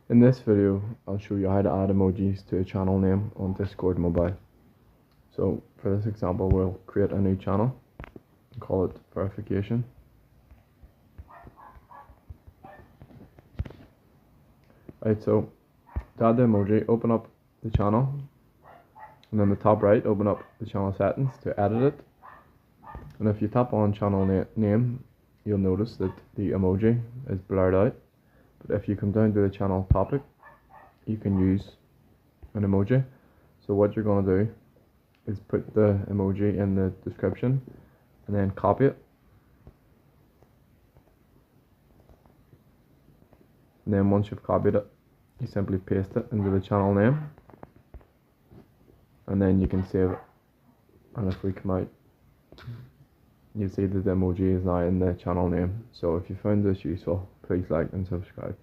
In this video, I'll show you how to add emojis to a channel name on Discord Mobile. So for this example, we'll create a new channel and call it verification. Right, so to add the emoji, open up the channel, and then the top right, open up the channel settings to edit it. And if you tap on channel name, you'll notice that the emoji is blurred out. But if you come down to the channel topic, you can use an emoji. So what you're going to do is put the emoji in the description and then copy it. And then once you've copied it, you simply paste it into the channel name. And then you can save it. And if we come out, you see that the emoji is now in the channel name. So if you found this useful, please like and subscribe.